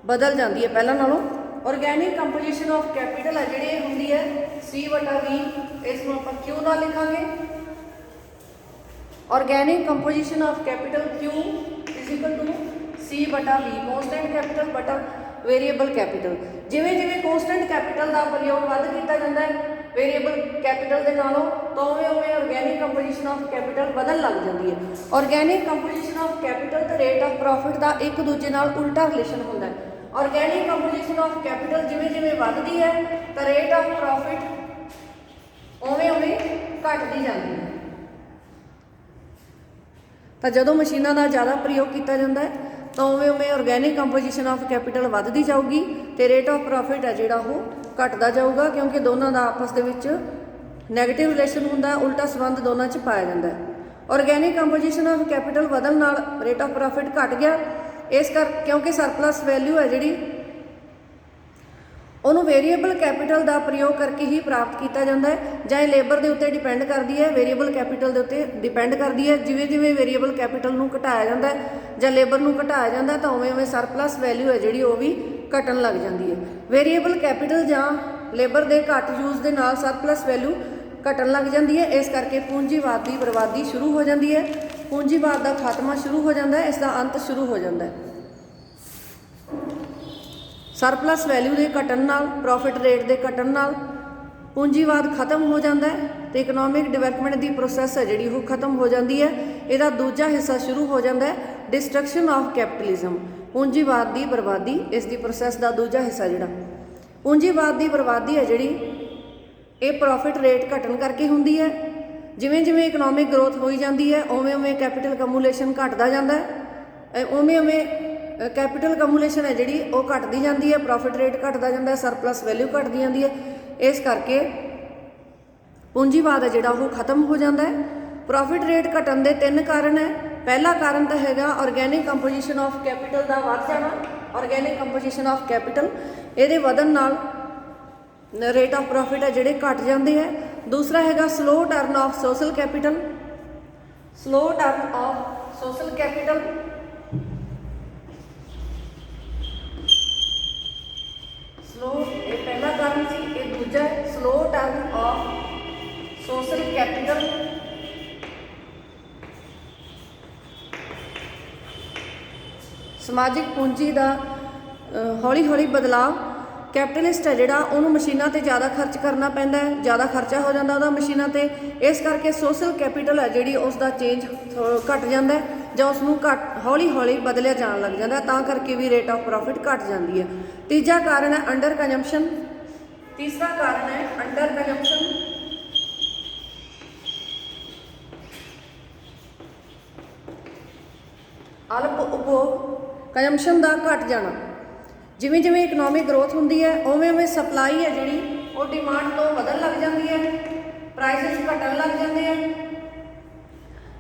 ਬਦਲ ਜਾਂਦੀ ਹੈ ਪਹਿਲਾਂ ਨਾਲੋਂ। ਆਰਗੈਨਿਕ ਕੰਪੋਜੀਸ਼ਨ ਆਫ ਕੈਪੀਟਲ ਹੈ ਜਿਹੜੀ ਇਹ ਹੁੰਦੀ ਹੈ C/V, ਇਸ ਨੂੰ ਆਪਾਂ Q ਨਾਲ ਲਿਖਾਂਗੇ। Organic composition of capital Q = C/V, constant capital ਬਟਾ ਵੇਰੀਏਬਲ ਕੈਪੀਟਲ। ਜਿਵੇਂ ਜਿਵੇਂ ਕੌਂਸਟੈਂਟ ਕੈਪੀਟਲ ਦਾ ਪ੍ਰਯੋਗ ਵੱਧ ਕੀਤਾ ਜਾਂਦਾ ਹੈ ਵੇਰੀਏਬਲ ਕੈਪੀਟਲ ਦੇ ਨਾਲੋਂ, ਤਾਂ ਉਵੇਂ ਆਰਗੈਨਿਕ ਕੰਪੋਜੀਸ਼ਨ ਆਫ ਕੈਪੀਟਲ ਬਦਲਣ ਲੱਗ ਜਾਂਦੀ ਹੈ। ਆਰਗੈਨਿਕ ਕੰਪੋਜੀਸ਼ਨ ਆਫ ਕੈਪੀਟਲ ਤੇ ਰੇਟ ਆਫ ਪ੍ਰੋਫਿਟ ਦਾ ਇੱਕ ਦੂਜੇ ਨਾਲ ਉਲਟਾ ਰਿਲੇਸ਼ਨ ਹੁੰਦਾ ਹੈ। ਆਰਗੈਨਿਕ ਕੰਪੋਜੀਸ਼ਨ ਆਫ ਕੈਪੀਟਲ ਜਿਵੇਂ ਜਿਵੇਂ ਵੱਧਦੀ ਹੈ ਤਾਂ ਰੇਟ ਆਫ ਪ੍ਰੋਫਿਟ ਉਵੇਂ ਘਟਦੀ ਜਾਂਦੀ ਹੈ। ਤਾਂ ਜਦੋਂ ਮਸ਼ੀਨਾਂ ਦਾ ਜ਼ਿਆਦਾ ਪ੍ਰਯੋਗ ਕੀਤਾ ਜਾਂਦਾ ਹੈ ਤਾਂ ਉਵੇਂ ਆਰਗੈਨਿਕ ਕੰਪੋਜੀਸ਼ਨ ਆਫ ਕੈਪੀਟਲ ਵੱਧਦੀ ਜਾਊਗੀ ਤੇ ਰੇਟ ਆਫ ਪ੍ਰੋਫਿਟ ਹੈ ਜਿਹੜਾ ਉਹ ਘਟਦਾ ਜਾਊਗਾ, ਕਿਉਂਕਿ ਦੋਨਾਂ ਦਾ ਆਪਸ ਦੇ ਵਿੱਚ ਨੈਗੇਟਿਵ ਰਿਲੇਸ਼ਨ ਹੁੰਦਾ, ਉਲਟਾ ਸੰਬੰਧ ਦੋਨਾਂ 'ਚ ਪਾਇਆ ਜਾਂਦਾ ਹੈ। ਆਰਗੈਨਿਕ ਕੰਪੋਜੀਸ਼ਨ ਆਫ ਕੈਪੀਟਲ ਵਧਣ ਨਾਲ ਰੇਟ ਆਫ ਪ੍ਰੋਫਿਟ ਘਟ ਗਿਆ, ਕਿਉਂਕਿ ਸਰਪਲਸ ਵੈਲਿਊ ਹੈ ਜਿਹੜੀ ਉਹਨੂੰ ਵੇਰੀਏਬਲ ਕੈਪੀਟਲ ਦਾ ਪ੍ਰਯੋਗ ਕਰਕੇ ਹੀ ਪ੍ਰਾਪਤ ਕੀਤਾ ਜਾਂਦਾ ਹੈ, ਜਾਂ ਇਹ ਲੇਬਰ ਦੇ ਉੱਤੇ ਡਿਪੈਂਡ ਕਰਦੀ ਹੈ, ਵੇਰੀਏਬਲ ਕੈਪੀਟਲ ਦੇ ਉੱਤੇ ਡਿਪੈਂਡ ਕਰਦੀ ਹੈ। ਜਿਵੇਂ ਜਿਵੇਂ ਵੇਰੀਏਬਲ ਕੈਪੀਟਲ ਨੂੰ ਘਟਾਇਆ ਜਾਂਦਾ ਹੈ ਜਾਂ ਲੇਬਰ ਨੂੰ ਘਟਾਇਆ ਜਾਂਦਾ ਤਾਂ ਉਵੇਂ ਸਰਪਲਸ ਵੈਲਿਊ ਹੈ ਜਿਹੜੀ ਉਹ ਵੀ ਘਟਣ ਲੱਗ ਜਾਂਦੀ ਹੈ। ਵੇਰੀਏਬਲ ਕੈਪੀਟਲ ਜਾਂ ਲੇਬਰ ਦੇ ਘੱਟ ਯੂਜ਼ ਦੇ ਨਾਲ ਸਰਪਲਸ ਵੈਲਿਊ ਘਟਣ ਲੱਗ ਜਾਂਦੀ ਹੈ। ਇਸ ਕਰਕੇ ਪੂੰਜੀਵਾਦ ਦੀ ਬਰਬਾਦੀ ਸ਼ੁਰੂ ਹੋ ਜਾਂਦੀ ਹੈ, ਪੂੰਜੀਵਾਦ ਦਾ ਖਾਤਮਾ ਸ਼ੁਰੂ ਹੋ ਜਾਂਦਾ ਹੈ, ਇਸ ਦਾ ਅੰਤ ਸ਼ੁਰੂ ਹੋ ਜਾਂਦਾ ਹੈ। ਸਰਪਲਸ ਵੈਲਿਊ ਦੇ ਘਟਣ ਨਾਲ, ਪ੍ਰੋਫਿਟ ਰੇਟ ਦੇ ਘਟਣ ਨਾਲ ਪੂੰਜੀਵਾਦ ਖਤਮ ਹੋ ਜਾਂਦਾ ਹੈ ਤੇ ਇਕਨੋਮਿਕ ਡਿਵੈਲਪਮੈਂਟ ਦੀ ਪ੍ਰੋਸੈਸ ਹੈ ਜਿਹੜੀ ਉਹ ਖਤਮ ਹੋ ਜਾਂਦੀ ਹੈ। ਇਹਦਾ ਦੂਜਾ ਹਿੱਸਾ ਸ਼ੁਰੂ ਹੋ ਜਾਂਦਾ ਹੈ ਡਿਸਟਰਕਸ਼ਨ ਆਫ ਕੈਪੀਟਲਿਜ਼ਮ, ਪੂੰਜੀਵਾਦ ਦੀ ਬਰਬਾਦੀ। ਇਸ ਦੀ ਪ੍ਰੋਸੈਸ ਦਾ ਦੂਜਾ ਹਿੱਸਾ ਜਿਹੜਾ ਪੂੰਜੀਵਾਦ ਦੀ ਬਰਬਾਦੀ ਹੈ ਜਿਹੜੀ ਇਹ ਪ੍ਰੋਫਿਟ ਰੇਟ ਘਟਣ ਕਰਕੇ ਹੁੰਦੀ ਹੈ। ਜਿਵੇਂ ਜਿਵੇਂ ਇਕਨੋਮਿਕ ਗਰੋਥ ਹੋਈ ਜਾਂਦੀ ਹੈ ਉਵੇਂ ਕੈਪੀਟਲ ਕਮੂਲੇਸ਼ਨ ਘਟਦਾ ਜਾਂਦਾ ਹੈ, ਉਵੇਂ ਕੈਪੀਟਲ ਕਮੂਲੇਸ਼ਨ ਹੈ ਜਿਹੜੀ ਉਹ ਘਟਦੀ ਜਾਂਦੀ ਹੈ, ਪ੍ਰੋਫਿਟ ਰੇਟ ਘਟਦਾ ਜਾਂਦਾ ਹੈ, ਸਰਪਲਸ ਵੈਲਿਊ ਘਟਦੀ ਜਾਂਦੀ ਹੈ। ਇਸ ਕਰਕੇ ਪੂੰਜੀਵਾਦ ਹੈ ਜਿਹੜਾ ਉਹ ਖਤਮ ਹੋ ਜਾਂਦਾ ਹੈ। ਪ੍ਰੋਫਿਟ ਰੇਟ ਘਟਣ ਦੇ 3 ਕਾਰਨ ਹੈ। ਪਹਿਲਾ ਕਾਰਨ ਤਾਂ ਹੈਗਾ ਆਰਗੈਨਿਕ ਕੰਪੋਜੀਸ਼ਨ ਆਫ ਕੈਪੀਟਲ ਦਾ ਵੱਧ ਜਾਣਾ, ਆਰਗੈਨਿਕ ਕੰਪੋਜੀਸ਼ਨ ਆਫ ਕੈਪੀਟਲ ਇਹਦੇ ਵਧਣ ਨਾਲ ਰੇਟ ਆਫ ਪ੍ਰੋਫਿਟ ਹੈ ਜਿਹੜੇ ਘਟ ਜਾਂਦੇ ਹੈ। ਦੂਸਰਾ ਹੈਗਾ slow turn off social capital, slow turn off social capital. ਇਹ ਪਹਿਲਾ ਕਾਰਨ ਸੀ, ਇਹ ਦੂਜਾ ਹੈ slow turn off social capital. ਸਮਾਜਿਕ ਪੂੰਜੀ ਦਾ ਹੌਲੀ ਹੌਲੀ ਬਦਲਾਅ। ਕੈਪੀਟਲਿਸਟ ਹੈ ਜਿਹੜਾ ਉਹਨੂੰ ਮਸ਼ੀਨਾਂ ਤੇ ਜ਼ਿਆਦਾ ਖਰਚ ਕਰਨਾ ਪੈਂਦਾ ਹੈ, ਜ਼ਿਆਦਾ ਖਰਚਾ ਹੋ ਜਾਂਦਾ ਉਹਦਾ ਮਸ਼ੀਨਾਂ ਤੇ। ਇਸ ਕਰਕੇ ਸੋਸ਼ਲ ਕੈਪੀਟਲ ਹੈ ਜਿਹੜੀ ਉਸ ਦਾ ਚੇਂਜ ਘਟ ਜਾਂਦਾ ਹੈ ਜਾਂ ਉਸ ਨੂੰ ਹੌਲੀ ਹੌਲੀ ਬਦਲਿਆ ਜਾਣ ਲੱਗ ਜਾਂਦਾ, ਤਾਂ ਕਰਕੇ ਵੀ ਰੇਟ ਆਫ ਪ੍ਰੋਫਿਟ ਘਟ ਜਾਂਦੀ ਹੈ। ਤੀਜਾ ਕਾਰਨ ਹੈ ਅੰਡਰ ਕੰਜੰਪਸ਼ਨ। ਤੀਸਰਾ ਕਾਰਨ ਹੈ ਅੰਡਰ ਕੰਜੰਪਸ਼ਨ। ਅਲਪ ਉਪਭੋਗ, ਕੰਜੰਪਸ਼ਨ ਦਾ ਘਟ ਜਾਣਾ। ਜਿਵੇਂ ਜਿਵੇਂ ਇਕਨੋਮਿਕ ਗਰੋਥ ਹੁੰਦੀ ਹੈ ਉਵੇਂ ਸਪਲਾਈ ਹੈ ਜਿਹੜੀ ਉਹ ਡਿਮਾਂਡ ਤੋਂ ਵਧਣ ਲੱਗ ਜਾਂਦੀ ਹੈ, ਪ੍ਰਾਈਸਿਸ ਘਟਣ ਲੱਗ ਜਾਂਦੇ ਹੈ,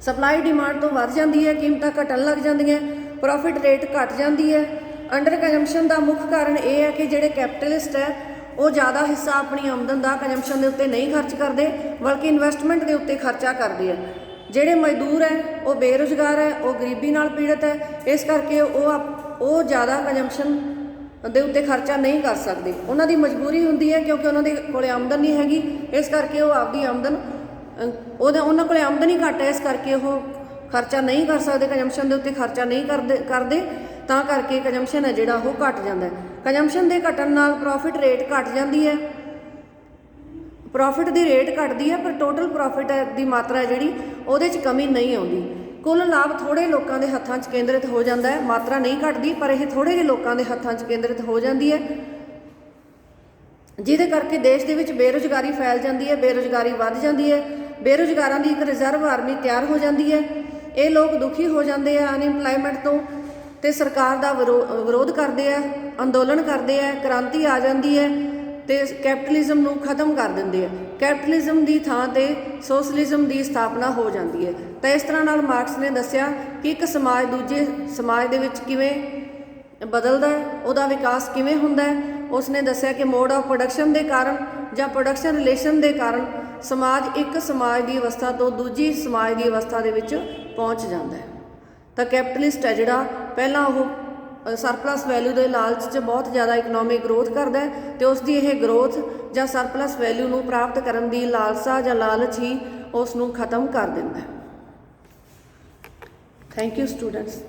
ਸਪਲਾਈ ਡਿਮਾਂਡ ਤੋਂ ਵੱਧ ਜਾਂਦੀ ਹੈ, ਕੀਮਤਾਂ ਘਟਣ ਲੱਗ ਜਾਂਦੀਆਂ, ਪ੍ਰੋਫਿਟ ਰੇਟ ਘਟ ਜਾਂਦੀ ਹੈ। ਅੰਡਰ ਕੰਜੰਪਸ਼ਨ ਦਾ ਮੁੱਖ ਕਾਰਨ ਇਹ ਹੈ ਕਿ ਜਿਹੜੇ ਕੈਪੀਟਲਿਸਟ ਹੈ ਉਹ ਜ਼ਿਆਦਾ ਹਿੱਸਾ ਆਪਣੀ ਆਮਦਨ ਦਾ ਕੰਜੰਪਸ਼ਨ ਦੇ ਉੱਤੇ ਨਹੀਂ ਖਰਚ ਕਰਦੇ, ਬਲਕਿ ਇਨਵੈਸਟਮੈਂਟ ਦੇ ਉੱਤੇ ਖਰਚਾ ਕਰਦੇ ਆ। ਜਿਹੜੇ ਮਜ਼ਦੂਰ ਹੈ ਉਹ ਬੇਰੁਜ਼ਗਾਰ ਹੈ, ਉਹ ਗਰੀਬੀ ਨਾਲ ਪੀੜਤ ਹੈ, ਇਸ ਕਰਕੇ ਉਹ ਜ਼ਿਆਦਾ ਕੰਜੰਪਸ਼ਨ ਦੇ ਉੱਤੇ ਖਰਚਾ ਨਹੀਂ ਕਰ ਸਕਦੇ। ਉਹਨਾਂ ਦੀ ਮਜਬੂਰੀ ਹੁੰਦੀ ਹੈ ਕਿਉਂਕਿ ਉਹਨਾਂ ਦੇ ਕੋਲ ਆਮਦਨ ਨਹੀਂ ਹੈਗੀ, ਇਸ ਕਰਕੇ ਉਹ ਆਪਦੀ ਆਮਦਨ ਉਹਨਾਂ ਕੋਲ ਆਮਦਨ ਹੀ ਘੱਟ ਹੈ, ਇਸ ਕਰਕੇ ਉਹ ਖਰਚਾ ਨਹੀਂ ਕਰ ਸਕਦੇ, ਕੰਜੰਪਸ਼ਨ ਦੇ ਉੱਤੇ ਖਰਚਾ ਨਹੀਂ ਕਰਦੇ ਤਾਂ ਕਰਕੇ ਕੰਜੰਪਸ਼ਨ ਹੈ ਜਿਹੜਾ ਉਹ ਘਟ ਜਾਂਦਾ ਹੈ। ਕੰਜੰਪਸ਼ਨ ਦੇ ਘਟਣ ਨਾਲ ਪ੍ਰੋਫਿਟ ਰੇਟ ਘਟ ਜਾਂਦੀ ਹੈ, ਪ੍ਰੋਫਿਟ ਦੀ ਰੇਟ ਘਟਦੀ ਹੈ ਪਰ ਟੋਟਲ ਪ੍ਰੋਫਿਟ ਦੀ ਮਾਤਰਾ ਜਿਹੜੀ ਉਹਦੇ 'ਚ ਕਮੀ ਨਹੀਂ ਆਉਂਦੀ। ਕੁੱਲ ਲਾਭ ਥੋੜ੍ਹੇ ਲੋਕਾਂ ਦੇ ਹੱਥਾਂ 'ਚ ਕੇਂਦਰਿਤ ਹੋ ਜਾਂਦਾ ਹੈ, ਮਾਤਰਾ ਨਹੀਂ ਘਟਦੀ ਪਰ ਇਹ ਥੋੜ੍ਹੇ ਜਿਹੇ ਲੋਕਾਂ ਦੇ ਹੱਥਾਂ 'ਚ ਕੇਂਦਰਿਤ ਹੋ ਜਾਂਦੀ ਹੈ, ਜਿਹਦੇ ਕਰਕੇ ਦੇਸ਼ ਦੇ ਵਿੱਚ ਬੇਰੁਜ਼ਗਾਰੀ ਫੈਲ ਜਾਂਦੀ ਹੈ, ਬੇਰੁਜ਼ਗਾਰੀ ਵੱਧ ਜਾਂਦੀ ਹੈ, ਬੇਰੁਜ਼ਗਾਰਾਂ ਦੀ ਇੱਕ ਰਿਜ਼ਰਵ ਆਰਮੀ ਤਿਆਰ ਹੋ ਜਾਂਦੀ ਹੈ। ਇਹ ਲੋਕ ਦੁਖੀ ਹੋ ਜਾਂਦੇ ਆ ਅਨਇੰਪਲਾਇਮੈਂਟ ਤੋਂ ਤੇ ਸਰਕਾਰ ਦਾ ਵਿਰੋਧ ਕਰਦੇ ਆ, ਅੰਦੋਲਨ ਕਰਦੇ ਆ, ਕ੍ਰਾਂਤੀ ਆ ਜਾਂਦੀ ਹੈ ਤੇ ਕੈਪੀਟਲਿਜ਼ਮ ਨੂੰ ਖਤਮ ਕਰ ਦਿੰਦੇ ਆ। ਕੈਪੀਟਲਿਜ਼ਮ ਦੀ ਥਾਂ ਤੇ ਸੋਸ਼ਲਿਜ਼ਮ ਦੀ ਸਥਾਪਨਾ ਹੋ ਜਾਂਦੀ ਹੈ। ਤਾਂ ਇਸ ਤਰ੍ਹਾਂ ਨਾਲ ਮਾਰਕਸ ਨੇ ਦੱਸਿਆ ਕਿ ਇੱਕ ਸਮਾਜ ਦੂਜੇ ਸਮਾਜ ਦੇ ਵਿੱਚ ਕਿਵੇਂ ਬਦਲਦਾ ਹੈ, ਉਹਦਾ ਵਿਕਾਸ ਕਿਵੇਂ ਹੁੰਦਾ ਹੈ। ਉਸਨੇ ਦੱਸਿਆ ਕਿ ਮੋਡ ਆਫ ਪ੍ਰੋਡਕਸ਼ਨ ਦੇ ਕਾਰਨ ਜਾਂ ਪ੍ਰੋਡਕਸ਼ਨ ਰਿਲੇਸ਼ਨ ਦੇ ਕਾਰਨ ਸਮਾਜ ਇੱਕ ਸਮਾਜ ਦੀ ਅਵਸਥਾ ਤੋਂ ਦੂਜੀ ਸਮਾਜ ਦੀ ਅਵਸਥਾ ਦੇ ਵਿੱਚ ਪਹੁੰਚ ਜਾਂਦਾ ਹੈ। ਤਾਂ ਕੈਪੀਟਲਿਸਟ ਹੈ ਜਿਹੜਾ ਪਹਿਲਾਂ ਉਹ ਸਰਪਲਸ ਵੈਲਿਊ ਦੇ ਲਾਲਚ 'ਚ ਬਹੁਤ ਜ਼ਿਆਦਾ ਇਕਨੋਮਿਕ ਗਰੋਥ ਕਰਦਾ ਹੈ ਤੇ ਉਸ ਦੀ ਇਹ ਗਰੋਥ ਜਾਂ ਸਰਪਲਸ ਵੈਲਿਊ ਨੂੰ ਪ੍ਰਾਪਤ ਕਰਨ ਦੀ ਲਾਲਸਾ ਜਾਂ ਲਾਲਚ ਹੀ ਉਸ ਨੂੰ ਖਤਮ ਕਰ ਦਿੰਦਾ ਹੈ। Thank you students.